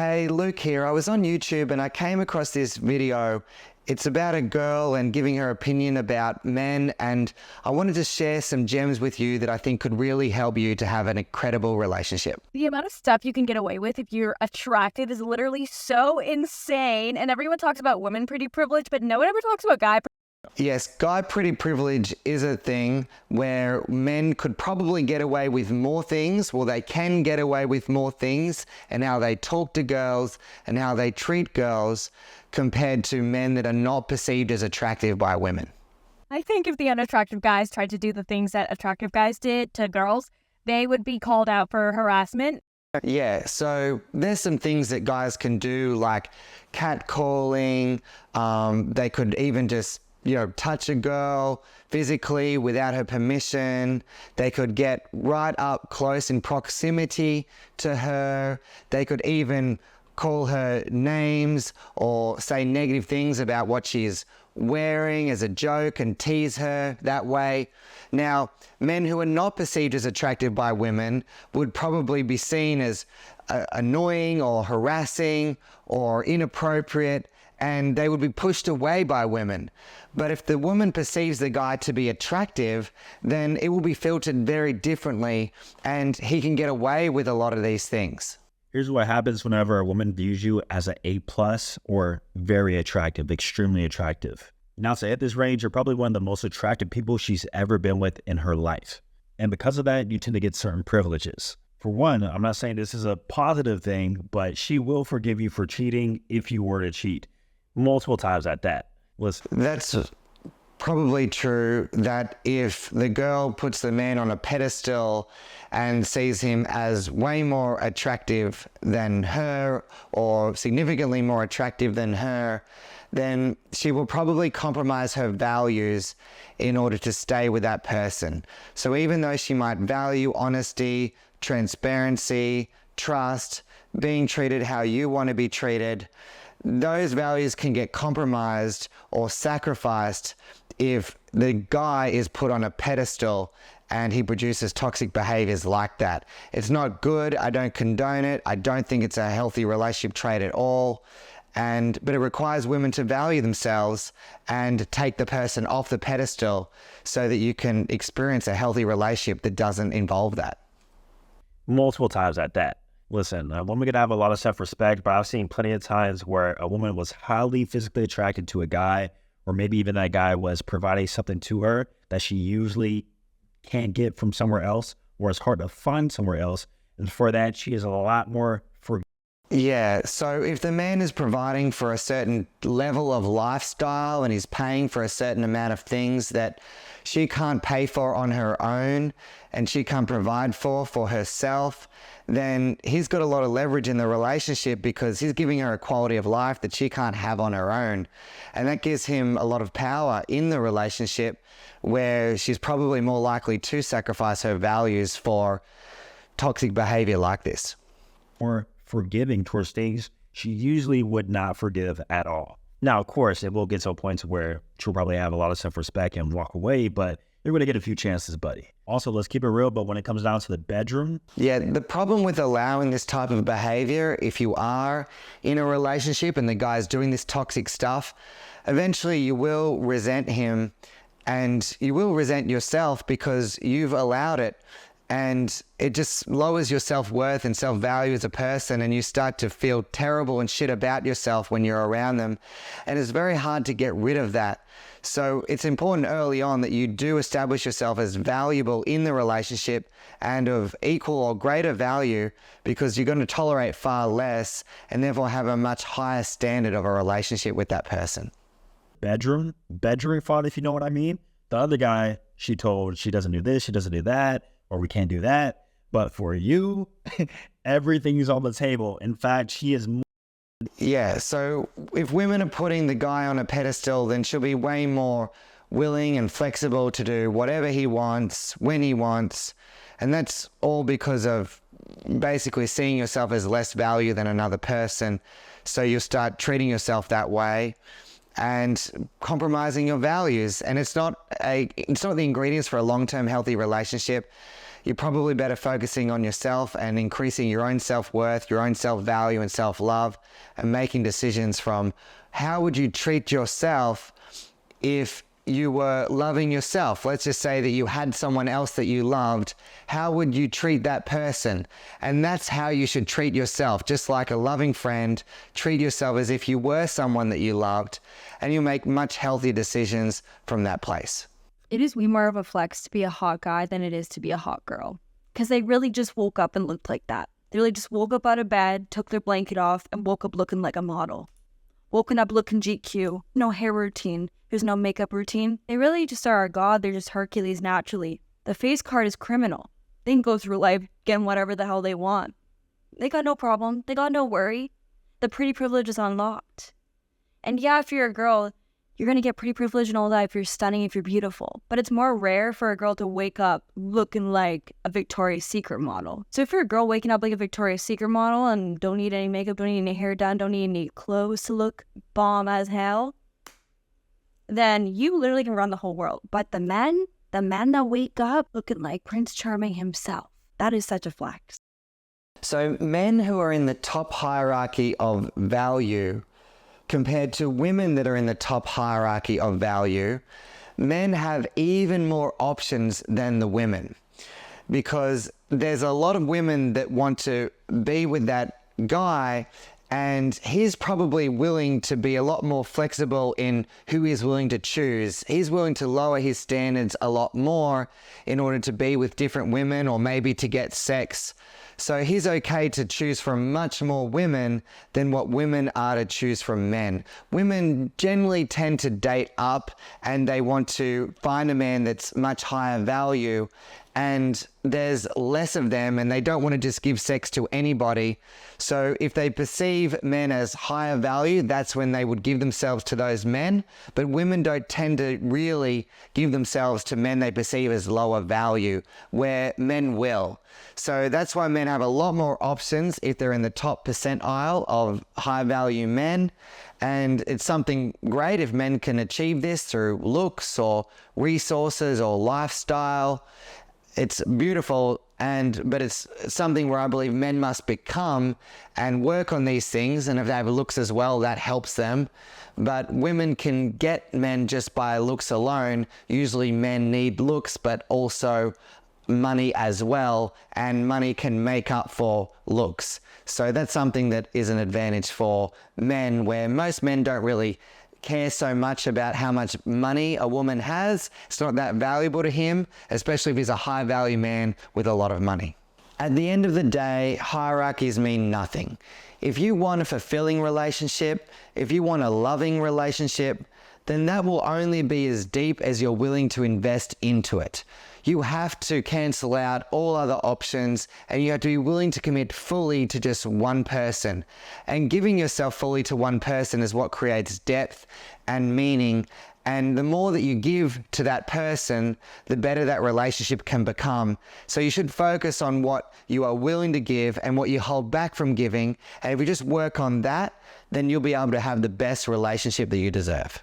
Hey, Luke here. I was on YouTube and I came across this video. It's about a girl and giving her opinion about men, and I wanted to share some gems with you that I think could really help you to have an incredible relationship. The amount of stuff you can get away with if you're attractive is literally so insane. And everyone talks about women pretty privilege, but no one ever talks about guy Yes, guy pretty privilege is a thing where men could probably get away with more things. Well, they can get away with more things, and how they talk to girls and how they treat girls compared to men that are not perceived as attractive by women. I think if the unattractive guys tried to do the things that attractive guys did to girls, they would be called out for harassment. Yeah, so there's some things that guys can do, like catcalling. They could even just touch a girl physically without her permission. They could get right up close in proximity to her. They could even call her names or say negative things about what she's wearing as a joke and tease her that way. Now, men who are not perceived as attractive by women would probably be seen as annoying or harassing or inappropriate, and they would be pushed away by women. But if the woman perceives the guy to be attractive, then it will be filtered very differently, and he can get away with a lot of these things. Here's what happens whenever a woman views you as an A+ or very attractive, extremely attractive. Now, to hit this range, you're probably one of the most attractive people she's ever been with in her life. And because of that, you tend to get certain privileges. For one, I'm not saying this is a positive thing, but she will forgive you for cheating if you were to cheat. Multiple times at that. Listen. That's probably true, that if the girl puts the man on a pedestal and sees him as way more attractive than her or significantly more attractive than her, then she will probably compromise her values in order to stay with that person. So even though she might value honesty, transparency, trust, being treated how you want to be treated, those values can get compromised or sacrificed if the guy is put on a pedestal and he produces toxic behaviors like that. It's not good. I don't condone it. I don't think it's a healthy relationship trait at all. But it requires women to value themselves and take the person off the pedestal so that you can experience a healthy relationship that doesn't involve that. Multiple times at that. Listen, a woman could have a lot of self-respect, but I've seen plenty of times where a woman was highly physically attracted to a guy, or maybe even that guy was providing something to her that she usually can't get from somewhere else, or it's hard to find somewhere else. And for that, she is a lot more forgiving. Yeah, so if the man is providing for a certain level of lifestyle and he's paying for a certain amount of things that she can't pay for on her own and she can't provide for herself, then he's got a lot of leverage in the relationship because he's giving her a quality of life that she can't have on her own. And that gives him a lot of power in the relationship, where she's probably more likely to sacrifice her values for toxic behavior like this. More forgiving towards things she usually would not forgive at all. Now, of course, it will get to a point where she'll probably have a lot of self-respect and walk away, but you're going to get a few chances, buddy. Also, let's keep it real, but when it comes down to the bedroom... Yeah, the problem with allowing this type of behavior, if you are in a relationship and the guy's doing this toxic stuff, eventually you will resent him and you will resent yourself because you've allowed it. And it just lowers your self-worth and self-value as a person, and you start to feel terrible and shit about yourself when you're around them. And it's very hard to get rid of that. So it's important early on that you do establish yourself as valuable in the relationship and of equal or greater value, because you're going to tolerate far less and therefore have a much higher standard of a relationship with that person. Bedroom fought, if you know what I mean. The other guy, she told she doesn't do this, she doesn't do that, or we can't do that. But for you, everything is on the table. In fact, she is more... Yeah, so if women are putting the guy on a pedestal, then she'll be way more willing and flexible to do whatever he wants, when he wants. And that's all because of basically seeing yourself as less value than another person. So you'll start treating yourself that way and compromising your values. And it's not the ingredients for a long-term healthy relationship. you're probably better focusing on yourself and increasing your own self-worth, your own self-value and self-love, and making decisions from how would you treat yourself if you were loving yourself. Let's just say that you had someone else that you loved. How would you treat that person? And that's how you should treat yourself. Just like a loving friend, treat yourself as if you were someone that you loved, and you'll make much healthier decisions from that place. It is way more of a flex to be a hot guy than it is to be a hot girl. Because they really just woke up and looked like that. They really just woke up out of bed, took their blanket off, and woke up looking like a model. Woken up looking GQ, no hair routine, there's no makeup routine. They really just are a god, they're just Hercules naturally. The face card is criminal. They can go through life getting whatever the hell they want. They got no problem, they got no worry. The pretty privilege is unlocked. And yeah, if you're a girl, you're going to get pretty privilege and all that if you're stunning, if you're beautiful. But it's more rare for a girl to wake up looking like a Victoria's Secret model. So if you're a girl waking up like a Victoria's Secret model and don't need any makeup, don't need any hair done, don't need any clothes to look bomb as hell, then you literally can run the whole world. But the men that wake up looking like Prince Charming himself, that is such a flex. So men who are in the top hierarchy of value compared to women that are in the top hierarchy of value, men have even more options than the women, because there's a lot of women that want to be with that guy, and he's probably willing to be a lot more flexible in who he's willing to choose. He's willing to lower his standards a lot more in order to be with different women, or maybe to get sex. So he's okay to choose from much more women than what women are to choose from men. Women generally tend to date up, and they want to find a man that's much higher value, and there's less of them, and they don't want to just give sex to anybody. So if they perceive men as higher value, that's when they would give themselves to those men. But women don't tend to really give themselves to men they perceive as lower value, where men will. So that's why men have a lot more options if they're in the top percentile of high value men. And it's something great if men can achieve this through looks or resources or lifestyle. It's beautiful, but it's something where I believe men must become and work on these things. And if they have looks as well, that helps them. But women can get men just by looks alone. Usually men need looks, but also money as well, and money can make up for looks. So that's something that is an advantage for men, where most men don't really care so much about how much money a woman has. It's not that valuable to him, especially if he's a high value man with a lot of money. At the end of the day, hierarchies mean nothing. If you want a fulfilling relationship, if you want a loving relationship, then that will only be as deep as you're willing to invest into it. You have to cancel out all other options, and you have to be willing to commit fully to just one person. And giving yourself fully to one person is what creates depth and meaning. And the more that you give to that person, the better that relationship can become. So you should focus on what you are willing to give and what you hold back from giving. And if you just work on that, then you'll be able to have the best relationship that you deserve.